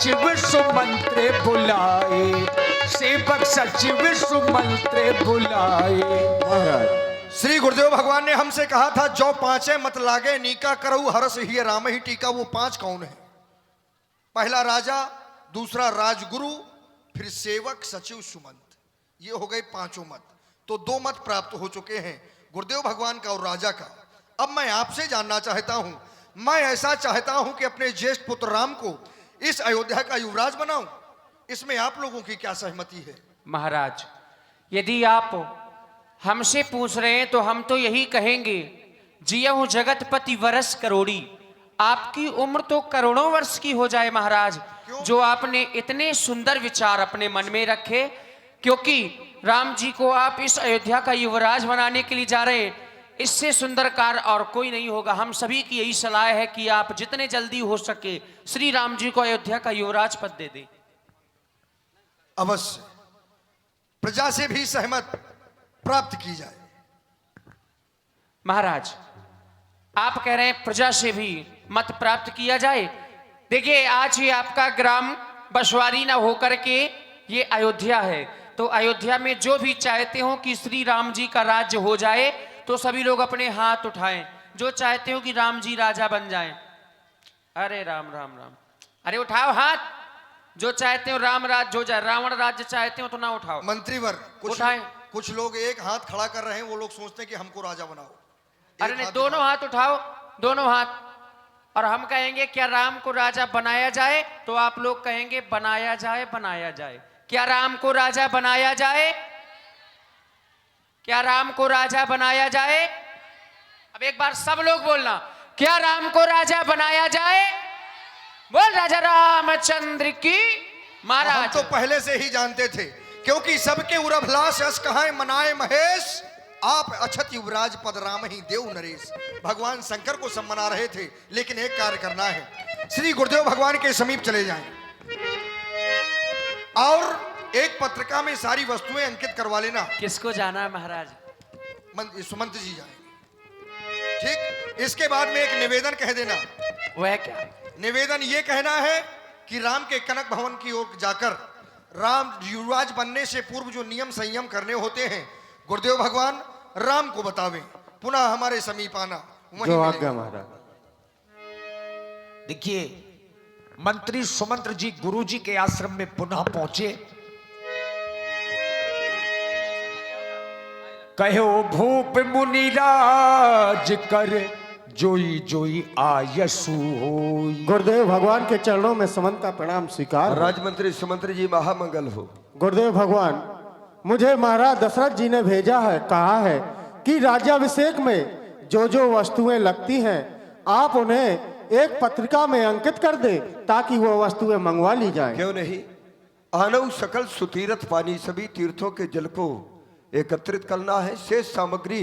सचिव सुमंत्र बुलाए, सेवक सचिव सुमंत्र बुलाए। महाराज श्री गुरुदेव भगवान ने हमसे कहा था, जो पांचे मत लागे नीका करऊ हरस ही राम ही टीका। वो पांच कौन है? पहला राजा, दूसरा राजगुरु, फिर सेवक सचिव सुमंत। ये हो गए पांचों मत। तो दो मत प्राप्त हो चुके हैं, गुरुदेव भगवान का और राजा का। अब मैं आपसे जानना चाहता हूं, मैं ऐसा चाहता हूं कि अपने ज्येष्ठ पुत्र राम को इस अयोध्या का युवराज बनाऊं। इसमें आप लोगों की क्या सहमति है? महाराज, यदि आप हमसे पूछ रहे हैं तो हम तो यही कहेंगे, जियहु जगतपति वरस करोड़ी। आपकी उम्र तो करोड़ों वर्ष की हो जाए महाराज, जो आपने इतने सुंदर विचार अपने मन में रखे, क्योंकि राम जी को आप इस अयोध्या का युवराज बनाने के लिए जा रहे हैं। इससे सुंदर कार्य और कोई नहीं होगा। हम सभी की यही सलाह है कि आप जितने जल्दी हो सके श्री राम जी को अयोध्या का युवराज पद दे दें। अवश्य प्रजा से भी सहमत प्राप्त की जाए। महाराज, आप कह रहे हैं प्रजा से भी मत प्राप्त किया जाए। देखिए, आज ही आपका ग्राम बसवारी न होकर के ये अयोध्या है, तो अयोध्या में जो भी चाहते हो कि श्री राम जी का राज्य हो जाए तो सभी लोग अपने हाथ उठाएं। जो चाहते हो कि राम जी राजा बन जाएं, अरे राम राम राम, अरे उठाओ हाथ। जो चाहते हो राम राज हो जाए, रावण राज्य चाहते हो तो ना उठाओ। मंत्रीवर उठाएं। कुछ लोग एक हाथ खड़ा कर रहे हैं, वो लोग सोचते हैं कि हमको राजा बनाओ। अरे नहीं, दोनों हाथ उठाओ, दोनों हाथ। और हम कहेंगे क्या राम को राजा बनाया जाए, तो आप लोग कहेंगे बनाया जाए, बनाया जाए। क्या राम को राजा बनाया जाए? क्या राम को राजा बनाया जाए? अब एक बार सब लोग बोलना, क्या राम को राजा बनाया जाए? बोल राजा रामचंद्र की। हम महाराज, तो पहले से ही जानते थे, क्योंकि सबके उरभलास यश कहाए मनाए महेश, आप अछत युवराज पद राम ही देव नरेश। भगवान शंकर को सब मना रहे थे, लेकिन एक कार्य करना है, श्री गुरुदेव भगवान के समीप चले जाएं और एक पत्रिका में सारी वस्तुएं अंकित करवा लेना। किसको जाना है महाराज? सुमंत जी जाएंगे, ठीक। इसके बाद में एक निवेदन कह देना। वह क्या निवेदन ये कहना है कि राम के कनक भवन की ओर जाकर राम युवराज बनने से पूर्व जो नियम संयम करने होते हैं, गुरुदेव भगवान राम को बतावें, पुनः हमारे समीप आना। जो आज्ञा महाराज। देखिए, मंत्री सुमंत्र जी गुरु जी के आश्रम में पुनः पहुंचे। कहो भूप मुनिराज कर, जोई जोई आयसु होई। गुरुदेव भगवान के चरणों में सुमंत का प्रणाम स्वीकार। राजमंत्री सुमंत्र जी महामंगल हो। गुरुदेव भगवान, मुझे महाराज दशरथ जी ने भेजा है, कहा है कि राज्याभिषेक में जो जो वस्तुएं लगती हैं आप उन्हें एक पत्रिका में अंकित कर दे, ताकि वो वस्तुएं मंगवा ली जाएं। क्यों नहीं, आनव सकल सुतीर्थ पानी सभी तीर्थों के जल को एकत्रित करना है। शेष सामग्री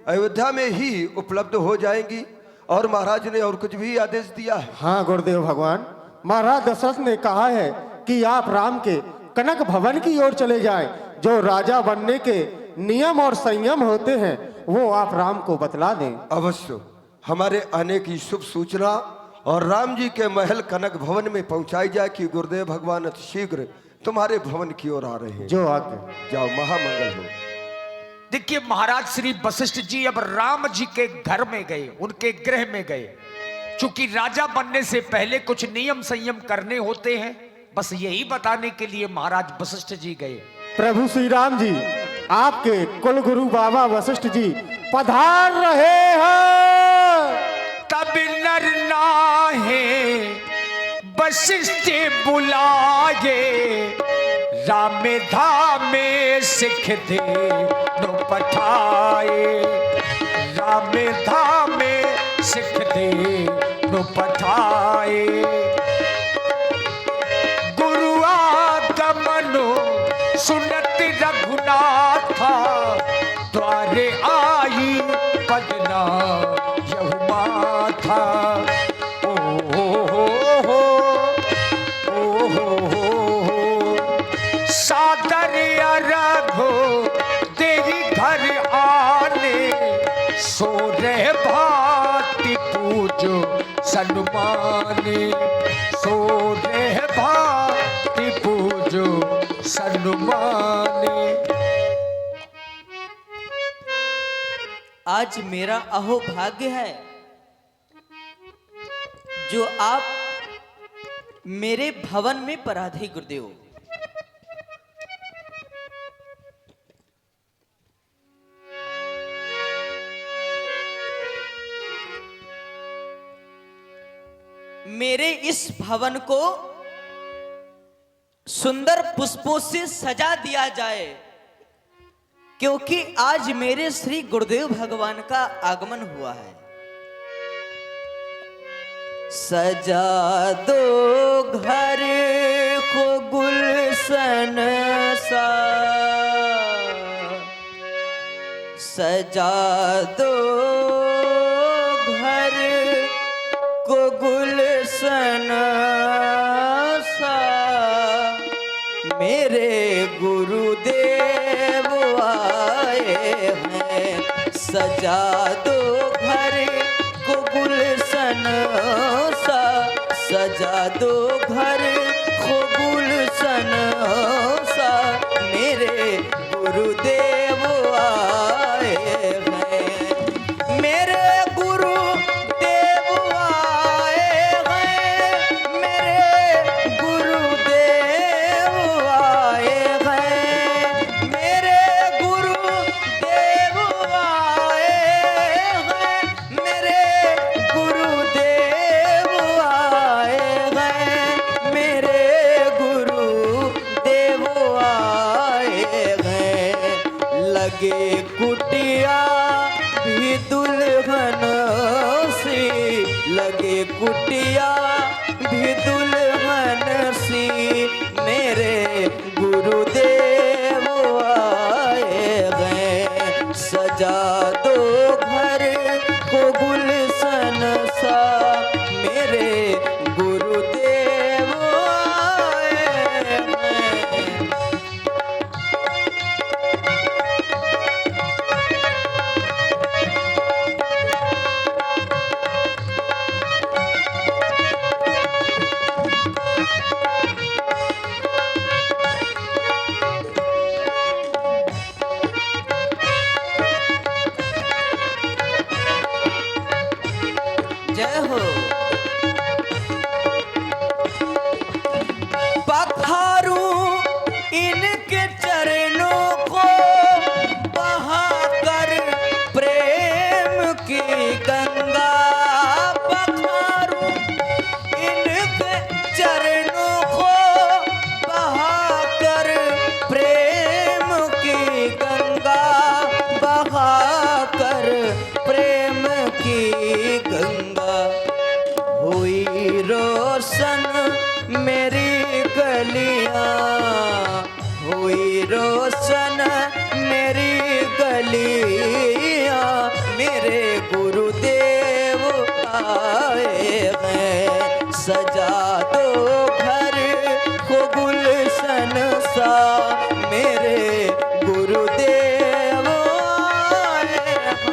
अयोध्या में ही उपलब्ध हो जाएगी, और महाराज ने और कुछ भी आदेश दिया है। हाँ गुरुदेव भगवान, महाराज दशरथ ने कहा है कि आप राम के कनक भवन की ओर चले जाएं। जो राजा बनने के नियम और संयम होते हैं वो आप राम को बतला दें। अवश्य हमारे आने की शुभ सूचना और राम जी के महल कनक भवन में पहुंचाई जाए कि गुरुदेव भगवान अति शीघ्र तुम्हारे भवन की ओर आ रहे हैं। जो आज्ञा। जाओ, महामंगल हो। देखिए महाराज, श्री वशिष्ठ जी अब राम जी के घर में गए, उनके गृह में गए। चूंकि राजा बनने से पहले कुछ नियम संयम करने होते हैं, बस यही बताने के लिए महाराज वशिष्ठ जी गए। प्रभु श्री राम जी, आपके कुल गुरु बाबा वशिष्ठ जी पधार रहे हैं। तब नर नाहे वशिष्ठ बुलाए, राम धामे सिख दे नो पठाए। राम धामे सिख दे नो पठाए। गुरु आगमनो सुनत रघुनाथा, द्वारे आई पदना यहु माथा। सादर रघो तेरी घर आने, सो रहे भांति पूजो सन्माने। सो रहे भांति सन्माने। आज मेरा अहो भाग्य है जो आप मेरे भवन में पराधे गुरुदेव। मेरे इस भवन को सुंदर पुष्पों से सजा दिया जाए, क्योंकि आज मेरे श्री गुरुदेव भगवान का आगमन हुआ है। सजा दो घर को गुलशन सा, सजा दो घर को गुलशन सा, मेरे गुरुदेव आए हैं। सजा दो घर को गुलशन सा, सजा दो घर को गुलशन सा, मेरे गुरुदेव आए हैं। मेरे गुरुदेव आए हैं, मेरे गुरुदेव आए हैं, मेरे गुरुदेव आए हैं, मेरे गुरुदेव आए हैं, मेरे गुरुदेव आए हैं। लगे कुटिया भी दुल्हन सी, लगे कुटिया भी दुल्हन सी, मेरे गुरुदेव आए हैं। सजा दो घर को गुलशन सा, मेरे गुरुदेव आए हैं। जय हो। पखारू इनके चरणों को बहाकर प्रेम की गंगा, पखारू इनके चरणों को बहाकर प्रेम की गंगा, बहाकर प्रेम की गंगा। हुई रोशन मेरी गलियां, हुई रोशन मेरी गलियां, मेरे गुरुदेव आए हैं। सजा दो घर को गुलशन सा, मेरे गुरुदेव आए हैं।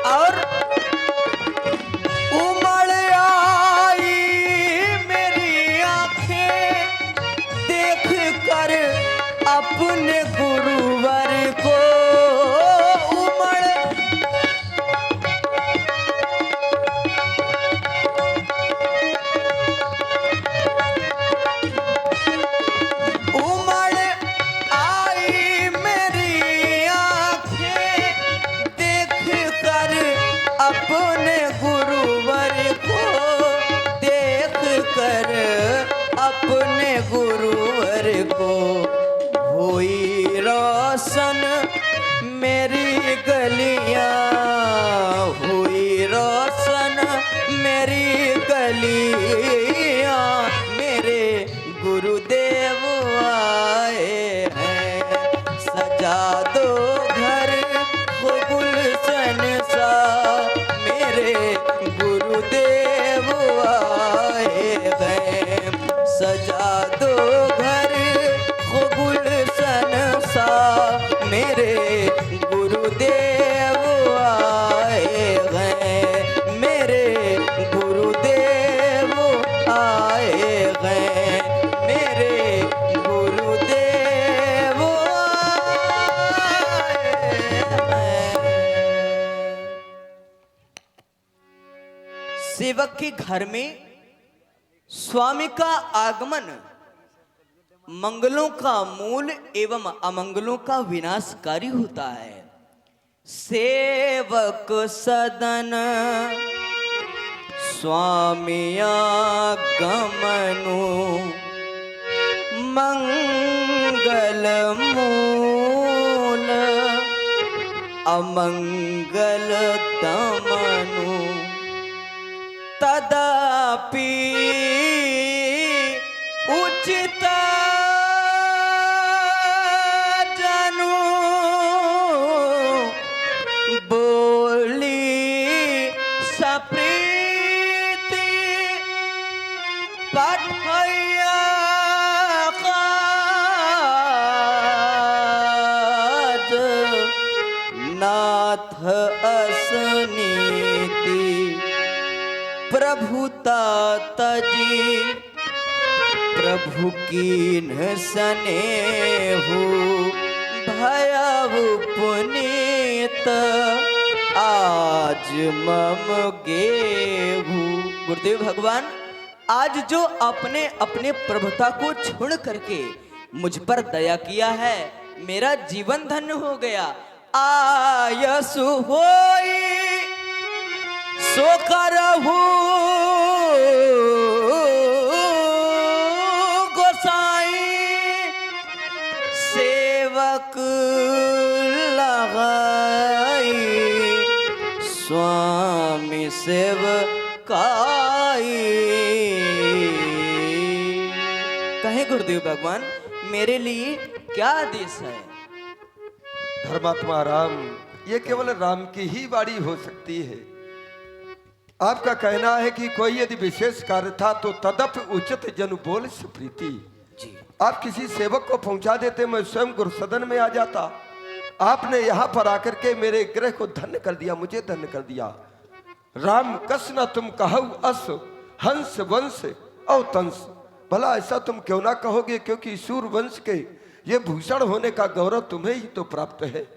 और उमड़ आई मेरी आंखें देख कर अपने गुरुवर को, उमड़ उमड़ आई मेरी आंखें देख कर अपने गुरुवर को, देख कर अपने गुरुवर को। हुई रोशन मेरी गलियां, हुई रोशन मेरी गलियां, मेरे गुरुदेव आए हैं। सजा दो घर को गुलशन सा, मेरे गुरुदेव सेवक के घर में स्वामी का आगमन मंगलों का मूल एवं अमंगलों का विनाशकारी होता है। सेवक सदन स्वामी आगमनु मंगल मूल अमंगल दमनु तदापि उचित जनु बोली सप्रीति पठया काज नाथ असनीति प्रभुता तजी प्रभु कीन स्नेहु भयव पुनीत आज मम गेहू। गुरुदेव भगवान, आज जो अपने अपने प्रभुता को छोड़ करके मुझ पर दया किया है, मेरा जीवन धन्य हो गया। आयसु होई सो करहु गोसाई सेवक लगाई स्वामी सेवकाई। कहे गुरुदेव भगवान, मेरे लिए क्या आदेश है? धर्मात्मा राम, ये केवल राम की ही वाणी हो सकती है। आपका कहना है कि कोई यदि विशेष कार्य था तो तदप उचित जन बोल सुप्रीति। जी आप किसी सेवक को पहुंचा देते, मैं स्वयं गुरु सदन में आ जाता। आपने यहाँ पर आकर के मेरे ग्रह को धन्य कर दिया, मुझे धन्य कर दिया। राम कस न तुम कहु अस हंस वंश औ तंस। भला ऐसा तुम क्यों ना कहोगे, क्योंकि सूर वंश के ये भूषण होने का गौरव तुम्हें ही तो प्राप्त है।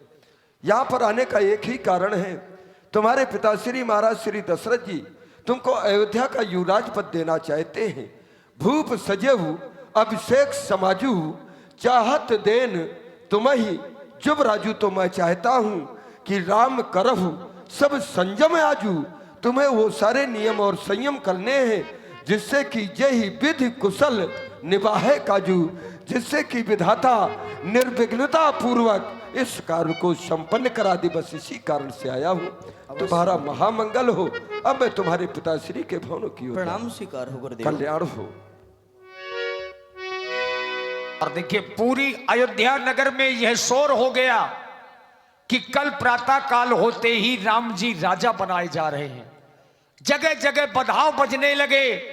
यहाँ पर आने का एक ही कारण है, तुम्हारे पिताश्री महाराज श्री दशरथ जी तुमको अयोध्या का युवराज पद देना चाहते हैं। भूप सजेहु अभिषेक समाजू चाहत देन तुम्ही जुब राजू। तो मैं चाहता हूं कि राम करहु सब संयम आजू। तुम्हें वो सारे नियम और संयम करने हैं जिससे कि यही विधि कुशल निभाए काजू, जिससे कि विधाता निर्विघ्नता पूर्वक इस कार्य को संपन्न करा दे। बस इसी कारण से आया हूँ। तुम्हारा महामंगल हो। अब मैं तुम्हारे पिताश्री के भवन की ओर प्रणाम स्वीकार हो गुरुदेव। कल्याण हो। और देखिए, पूरी अयोध्या नगर में यह शोर हो गया कि कल प्रातः काल होते ही राम जी राजा बनाए जा रहे हैं। जगह जगह बधाव बजने लगे।